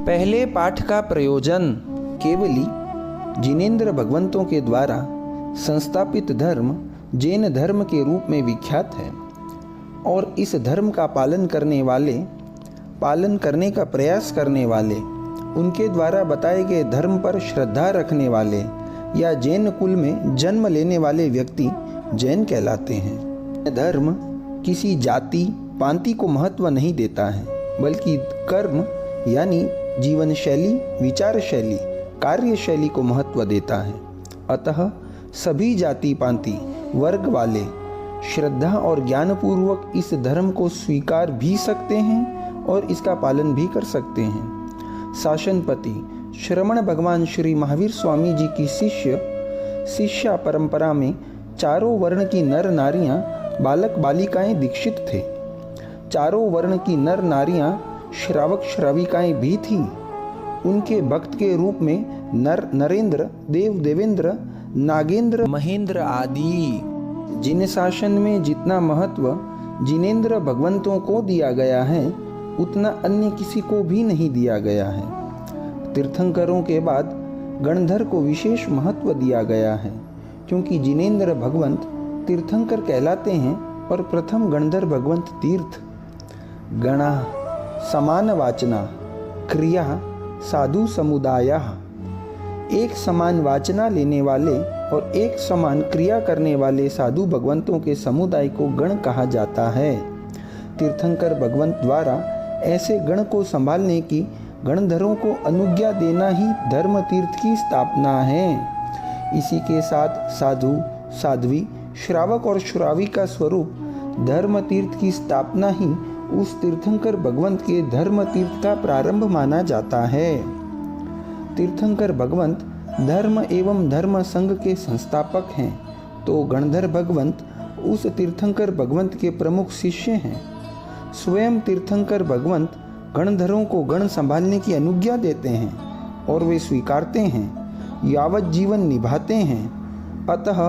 पहले पाठ का प्रयोजन केवली जिनेंद्र भगवंतों के द्वारा संस्थापित धर्म जैन धर्म के रूप में विख्यात है और इस धर्म का पालन करने का प्रयास करने वाले, उनके द्वारा बताए गए धर्म पर श्रद्धा रखने वाले या जैन कुल में जन्म लेने वाले व्यक्ति जैन कहलाते हैं। धर्म किसी जाति पांति को महत्व नहीं देता है, बल्कि कर्म यानी जीवन शैली, विचार शैली, कार्य शैली को महत्व देता है। अतः सभी जाति पांति वर्ग वाले श्रद्धा और ज्ञानपूर्वक इस धर्म को स्वीकार भी सकते हैं और इसका पालन भी कर सकते हैं। शासनपति श्रमण भगवान श्री महावीर स्वामी जी की शिष्या परंपरा में चारों वर्ण की नर नारियां बालक बालिकाएं दीक्षित थे। चारों वर्ण की नर नारियां श्रावक श्राविकाएं भी थीं। उनके भक्त के रूप में नरेंद्र, देव देवेंद्र, नागेंद्र, महेंद्र आदि। जिन शासन में जितना महत्व जिनेंद्र भगवंतों को दिया गया है, उतना अन्य किसी को भी नहीं दिया गया है। तीर्थंकरों के बाद गणधर को विशेष महत्व दिया गया है, क्योंकि जिनेंद्र भगवंत तीर्थंकर कहलाते हैं और प्रथम गणधर भगवंत तीर्थ। गणा समान वाचना, क्रिया साधु समुदाय। एक समान वाचना लेने वाले और एक समान क्रिया करने वाले साधु भगवंतों के समुदाय को गण कहा जाता है। तीर्थंकर भगवंत द्वारा ऐसे गण को संभालने की गणधरों को अनुज्ञा देना ही धर्म तीर्थ की स्थापना है। इसी के साथ साधु, साध्वी, श्रावक और श्राविका स्वरूप धर्म तीर्थ की स्थापना ही उस तीर्थंकर भगवंत के धर्म तीर्थ का प्रारंभ माना जाता है। तीर्थंकर भगवंत धर्म एवं धर्म संघ के संस्थापक हैं, तो गणधर भगवंत उस तीर्थंकर भगवंत के प्रमुख शिष्य हैं। स्वयं तीर्थंकर भगवंत गणधरों को गण संभालने की अनुज्ञा देते हैं और वे स्वीकारते हैं, यावत जीवन निभाते हैं, अतः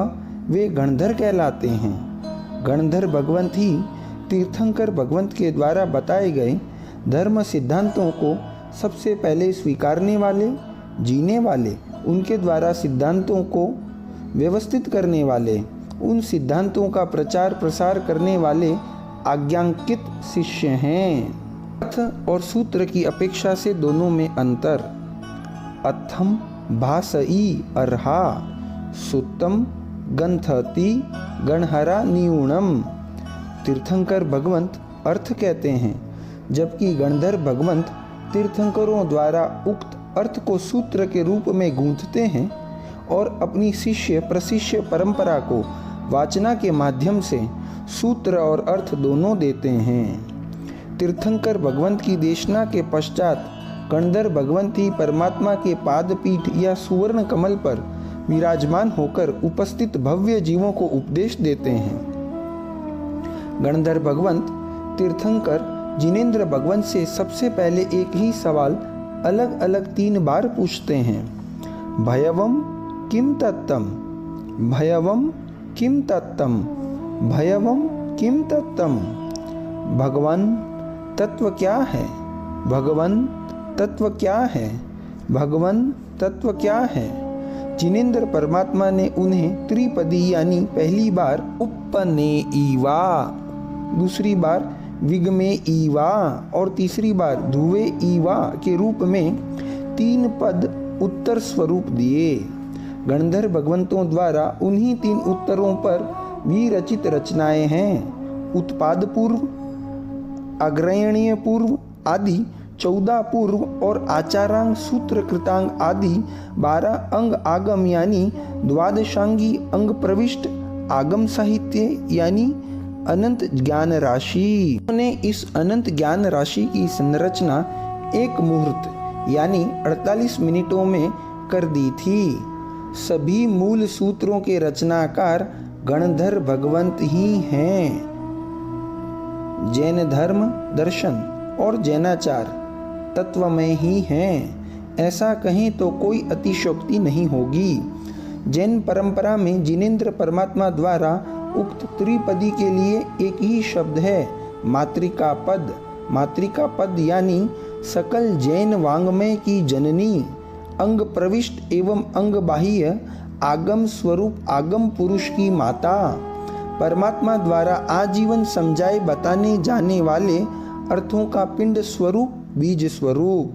वे गणधर कहलाते हैं। गणधर भगवंत ही तीर्थंकर भगवंत के द्वारा बताए गए धर्म सिद्धांतों को सबसे पहले स्वीकारने वाले, जीने वाले, उनके द्वारा सिद्धांतों को व्यवस्थित करने वाले, उन सिद्धांतों का प्रचार प्रसार करने वाले आज्ञांकित शिष्य हैं। अर्थ और सूत्र की अपेक्षा से दोनों में अंतर। अथम भासई अर्हा, सुत्तम गंथति गणहरा न्यूनम। तीर्थंकर भगवंत अर्थ कहते हैं, जबकि गणधर भगवंत तीर्थंकरों द्वारा उक्त अर्थ को सूत्र के रूप में गूंथते हैं और अपनी शिष्य प्रशिष्य परंपरा को वाचना के माध्यम से सूत्र और अर्थ दोनों देते हैं। तीर्थंकर भगवंत की देशना के पश्चात गणधर भगवंत ही परमात्मा के पादपीठ या सुवर्ण कमल पर विराजमान होकर उपस्थित भव्य जीवों को उपदेश देते हैं। गणधर भगवंत तीर्थंकर जिनेंद्र भगवंत से सबसे पहले एक ही सवाल अलग अलग 3 बार पूछते हैं। भयवम किम तत्तम, भयवम किम तत्तम, भयवम किम तत्तम। भगवान तत्व क्या है, भगवान तत्व क्या है, भगवान तत्व क्या है। जिनेंद्र परमात्मा ने उन्हें त्रिपदी यानी पहली बार उपने ईवा, दूसरी बार विगमे ईवा और तीसरी बार धुवे ईवा के रूप में 3 पद उत्तर स्वरूप दिए। गणधर भगवंतों द्वारा उन्हीं 3 उत्तरों पर विरचित रचनाएं हैं। उत्पाद पूर्व, अग्रयणीय पूर्व आदि 14 पूर्व और आचारांग, सूत्र, कृतांग आदि 12 अंग आगम यानी द्वादशांगी अंग प्रविष्ट आगम साहित्य यानी अनंत ज्ञान राशि। उन्होंने इस अनंत ज्ञान राशि की संरचना 1 मुहूर्त यानी 48 मिनटों में कर दी थी। सभी मूल सूत्रों के रचनाकार गणधर भगवंत ही हैं। जैन धर्म, दर्शन और जैनाचार तत्वमय ही हैं, ऐसा कहें तो कोई अतिशयोक्ति नहीं होगी। जैन परंपरा में जिनेंद्र परमात्मा द्वारा उक्त त्रिपदी के लिए एक ही शब्द है, मातृका पद। मातृका पद यानी सकल जैन वाङ्मय की जननी, अंग प्रविष्ट एवं अंग बाह्य आगम स्वरूप आगम पुरुष की माता, परमात्मा द्वारा आजीवन समझाए बताने जाने वाले अर्थों का पिंड स्वरूप बीज स्वरूप,